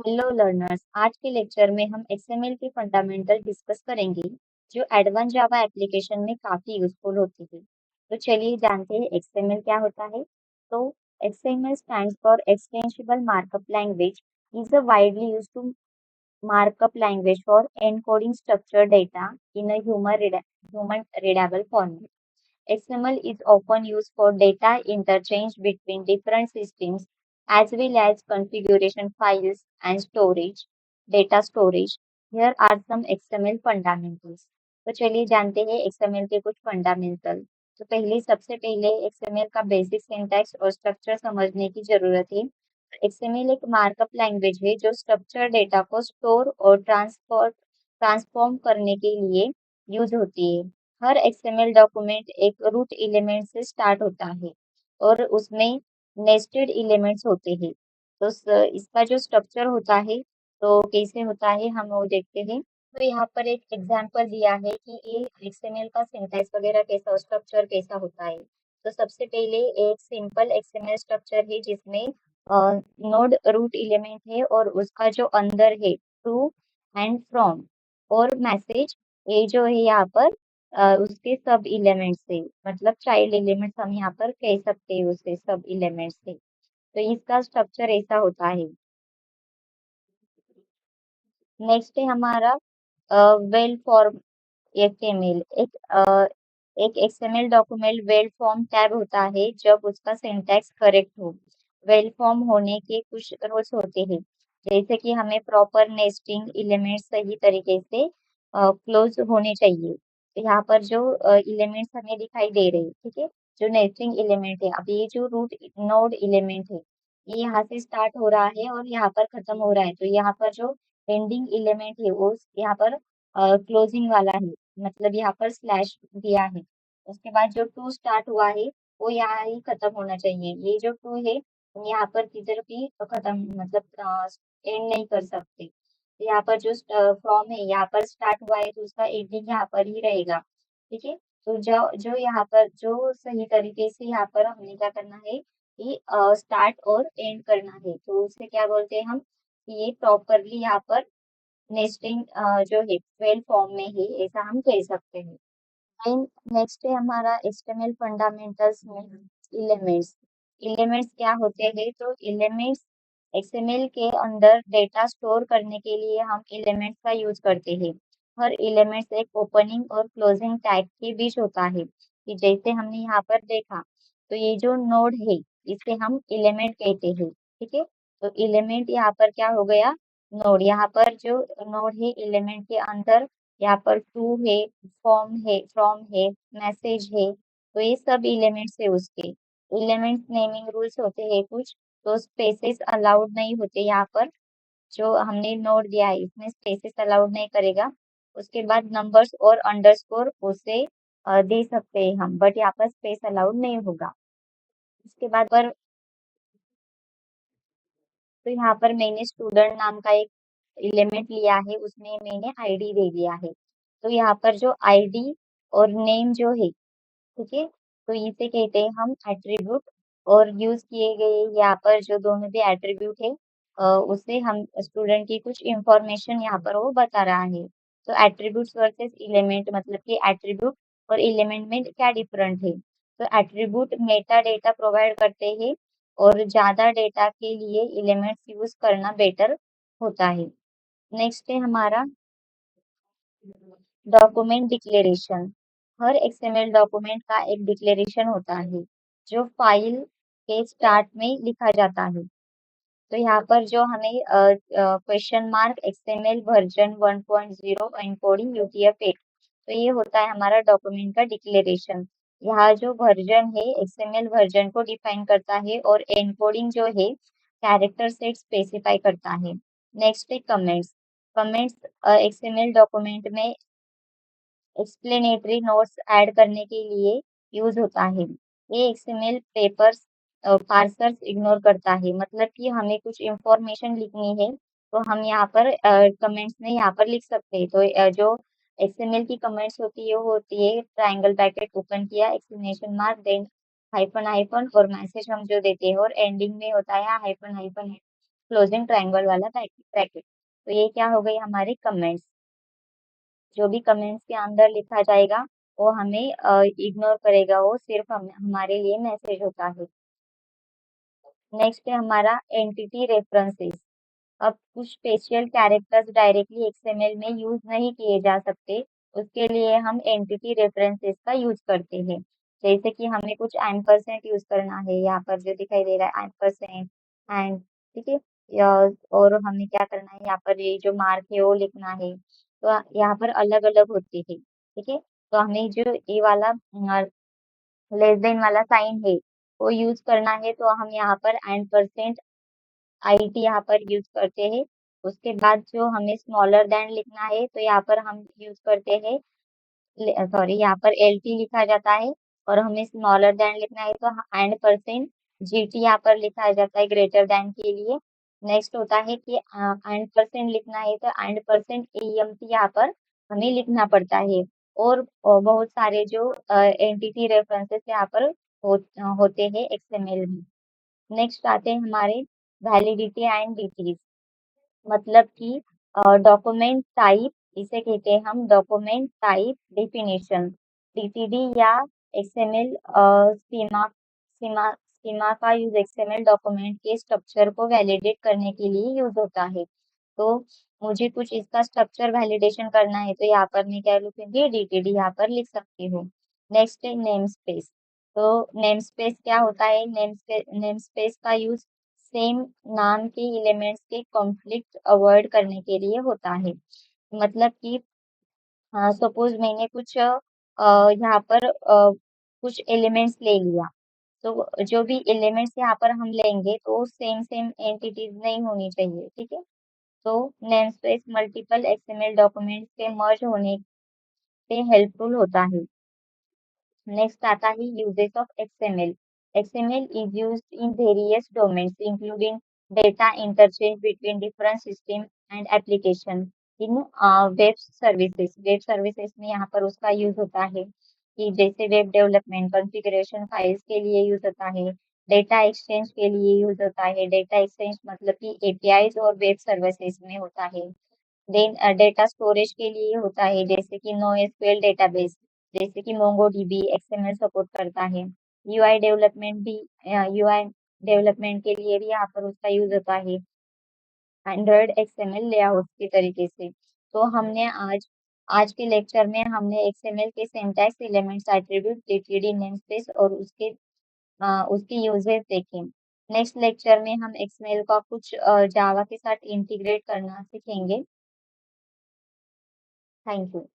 Hello learners, आज के lecture में हम XML के फंडामेंटल डिस्कस करेंगे जो एडवांस जावा एप्लीकेशन में काफी यूजफुल होती है। तो चलिए जानते हैं XML क्या होता है। तो XML stands for Extensible Markup Language is a widely used to markup language for encoding structured data in a human readable format. XML is often used for data interchange between different systems as well as configuration files and storage, data storage. Here are some XML fundamentals. तो चलिए जानते हैं XML के कुछ fundamental. तो पहले सबसे पहले XML का बेसिक सिंटैक्स और स्ट्रक्चर समझने की जरूरत है। XML एक मार्कअप लैंग्वेज है जो स्ट्रक्चर डेटा को स्टोर और ट्रांसफॉर्म करने के लिए यूज होती है। हर XML डॉक्यूमेंट एक रूट एलिमेंट से स्टार्ट होता है और उसमें नेस्टेड एलिमेंट्स होते हैं। तो इसका जो स्ट्रक्चर होता है तो कैसे होता है हम वो देखते हैं। तो यहाँ पर एक एग्जांपल दिया है कि ये XML का सिंटैक्स वगैरह कैसा स्ट्रक्चर कैसा होता है। तो सबसे पहले एक सिंपल XML स्ट्रक्चर है जिसमें नोड रूट एलिमेंट है और उसका जो अंदर है टू एंड फ्रॉम और मैसेज ये जो है यहाँ पर उसके सब एलिमेंट से मतलब चाइल्ड एलिमेंट्स हम यहाँ पर कह सकते हैं उसे सब एलिमेंट से। तो इसका स्ट्रक्चर ऐसा होता है। नेक्स्ट है हमारा वेल फॉर्म XML एक XML document well form tab होता है जब उसका सिंटैक्स करेक्ट हो। वेल फॉर्म होने के कुछ रूल्स होते हैं जैसे कि हमें प्रॉपर नेस्टिंग एलिमेंट्स सही तरीके से क्लोज होने चाहिए। तो यहाँ पर जो एलिमेंट्स हमें दिखाई दे रहे हैं, ठीक है, जो नेस्टिंग एलिमेंट है, अब ये जो रूट नोड एलिमेंट है ये यहाँ से स्टार्ट हो रहा है और यहाँ पर खत्म हो रहा है। तो यहाँ पर जो एंडिंग एलिमेंट है वो यहाँ पर क्लोजिंग वाला है, मतलब यहाँ पर स्लैश दिया है। उसके बाद जो टू स्टार्ट हुआ है वो यहाँ ही खत्म होना चाहिए। ये जो टू है हम यहाँ पर किधर भी खत्म मतलब एंड नहीं कर सकते। तो यहाँ पर जो फ्रॉम है यहाँ पर स्टार्ट हुआ है तो उसका एंडिंग यहाँ पर ही रहेगा, ठीक है। तो जो जो यहाँ पर जो सही तरीके से यहाँ पर हमने क्या करना है कि स्टार्ट और एंड करना है तो उसे क्या बोलते हैं हम कि ये प्रॉपरली यहाँ पर नेस्टिंग जो है 12 फॉर्म में है ऐसा हम कह सकते हैं। एंड नेक्स्ट है हमारा HTML फंडामेंटल्स में एलिमेंट्स। एलिमेंट्स क्या होते हैं तो एलिमेंट्स XML के अंदर डेटा स्टोर करने के लिए हम एलिमेंट्स का यूज करते हैं। हर एलिमेंट्स एक ओपनिंग और क्लोजिंग टैग के बीच होता है कि जैसे हमने यहाँ पर देखा। तो ये जो नोड है इसे हम एलिमेंट कहते हैं, ठीक है। तो एलिमेंट यहाँ पर क्या हो गया नोड। यहाँ पर जो नोड है एलिमेंट के अंदर यहाँ पर टू है, फ्रॉम है, मैसेज है, तो ये सब एलिमेंट्स है उसके। एलिमेंट्स नेमिंग रूल्स होते हैं कुछ। तो स्पेसेस अलाउड नहीं होते यहाँ पर। जो हमने नोट दिया है इसमें स्पेसेस अलाउड नहीं करेगा। उसके बाद नंबर्स और अंडरस्कोर उसे दे सकते हैं हम, बट यहाँ पर स्पेस अलाउड नहीं होगा। उसके बाद पर तो यहाँ पर मैंने स्टूडेंट नाम का एक एलिमेंट लिया है उसमें मैंने आईडी दे दिया है। तो यहाँ पर जो आईडी और नेम जो है, ठीक है, तो इसे कहते हैं हम एट्रीब्यूट। और यूज किए गए यहाँ पर जो दोनों भी एट्रीब्यूट है उसे हम स्टूडेंट की कुछ इंफॉर्मेशन यहाँ पर वो बता रहा है। तो एट्रीब्यूट्स वर्सेस एलिमेंट मतलब कि एट्रीब्यूट और एलिमेंट में क्या डिफरेंट है। तो एट्रीब्यूट मेटा डेटा प्रोवाइड करते हैं और ज्यादा डेटा के लिए एलिमेंट्स यूज करना बेटर होता है। नेक्स्ट है हमारा डॉक्यूमेंट डिक्लेरेशन। हर XML डॉक्यूमेंट का एक डिक्लेरेशन होता है जो फाइल के स्टार्ट में लिखा जाता है। तो यहाँ पर जो हमें question mark XML version 1.0 encoding UTF-8, तो ये होता है हमारा डॉक्यूमेंट का डिक्लेरेशन। यहाँ जो वर्जन है XML वर्जन को डिफाइन करता है और एनकोडिंग जो है कैरेक्टर सेट स्पेसिफाई करता है। नेक्स्ट है कमेंट्स। कमेंट्स XML डॉक्यूमेंट में एक्सप्लेनेटरी नोट्स ऐड करने के लिए यूज होता है। ये XML पेपर्स पार्सर्स इग्नोर करता है, मतलब कि हमें कुछ इंफॉर्मेशन लिखनी है तो हम यहाँ पर कमेंट्स में यहाँ पर लिख सकते हैं। तो जो XML की कमेंट्स होती है वो होती है ट्रायंगल ब्रैकेट ओपन किया exclamation mark then hyphen hyphen और मैसेज हम जो देते हैं और एंडिंग में होता है हाइफन हाइफन क्लोजिंग ट्रायंगल वाला ब्रैकेट। तो ये क्या हो गई हमारी कमेंट्स। जो भी कमेंट्स के अंदर लिखा जाएगा वो हमें इग्नोर करेगा, वो सिर्फ हमारे लिए मैसेज होता है। नेक्स्ट है हमारा एंटिटी रेफरेंसेस। अब कुछ स्पेशल कैरेक्टर्स डायरेक्टली एक्सएमएल में यूज नहीं किए जा सकते, उसके लिए हम एंटिटी रेफरेंसेस का यूज करते हैं। जैसे कि हमें कुछ एम्परसेंट यूज करना है, यहाँ पर जो दिखाई दे रहा है एम्परसेंट एंड, ठीक है। और हमें क्या करना है, यहाँ पर ये जो मार्क है वो लिखना है, तो यहाँ पर अलग अलग होती है, ठीक है। तो हमें जो ये वाला लेस देन वाला साइन है वो यूज करना है, तो हम यहाँ पर एम्परसेंट आईटी यहाँ पर यूज करते हैं। उसके बाद जो हमें स्मॉलर देन लिखना है तो यहाँ पर हम यूज करते हैं, सॉरी, यहाँ पर एलटी लिखा जाता है। और हमें स्मॉलर देन लिखना है तो एंड परसेंट जीटी यहाँ पर लिखा जाता है ग्रेटर देन के लिए। नेक्स्ट होता है कि एंड परसेंट लिखना है तो एंड परसेंट एएमटी यहाँ पर हमें लिखना पड़ता है। और बहुत सारे जो एंटिटी रेफरेंसेस यहाँ पर होते हैं एक्सएमएल में। नेक्स्ट आते हैं हमारे वैलिडिटी एंड डिटेल्स। मतलब कि डॉक्यूमेंट टाइप, इसे कहते हैं हम डॉक्यूमेंट टाइप डेफिनेशन। डीटीडी या एक्सएमएल स्कीमा स्कीमा स्कीमा का यूज एक्सएमएल डॉक्यूमेंट के स्ट्रक्चर को वैलिडेट करने के लिए यूज होता है। तो मुझे कुछ इसका स्ट्रक्चर वैलिडेशन करना है तो यहाँ पर मैं क्या लिखूंगी, डीटीडी यहाँ पर लिख सकती हूँ। नेक्स्ट है नेम स्पेस। तो नेम स्पेस क्या होता है, नेम स्पेस का यूज सेम नाम के एलिमेंट्स के कॉन्फ्लिक्ट अवॉइड करने के लिए होता है। मतलब कि सपोज मैंने कुछ यहाँ पर कुछ एलिमेंट्स ले लिया, तो जो भी एलिमेंट्स यहाँ पर हम लेंगे तो सेम सेम एंटिटीज नहीं होनी चाहिए, ठीक है। तो नेमस्पेस मल्टीपल एक्सएमएल डॉक्यूमेंट्स के मर्ज होने पे हेल्पफुल होता है। नेक्स्ट आता है uses of XML. XML is used in various domains including data interchange between different system and application in web services. Web services में यहाँ पर उसका यूज होता है कि जैसे वेब डेवलपमेंट कॉन्फ़िगरेशन फाइल्स के लिए यूज होता है, डेटा एक्सचेंज के लिए यूज होता है। डेटा एक्सचेंज मतलब कि एपीआईज और वेब सर्विसेज में होता है। देन डेटा स्टोरेज के लिए होता है, जैसे कि नो एसक्यूएल डेटाबेस, जैसे कि मोंगोडीबी एक्सएमएल सपोर्ट करता है। यूआई डेवलपमेंट भी, यूआई डेवलपमेंट के लिए भी यहाँ पर उसका यूज होता है एंड्रॉयड एक्सएमएल लेआउट के तरीके से। तो हमने आज आज के लेक्चर में हमने एक्सएमएल के syntax elements attribute DTD namespace और उसके यूजेस देखे। नेक्स्ट लेक्चर में हम एक्सएमएल का कुछ जावा के साथ इंटीग्रेट करना सीखेंगे। Thank you.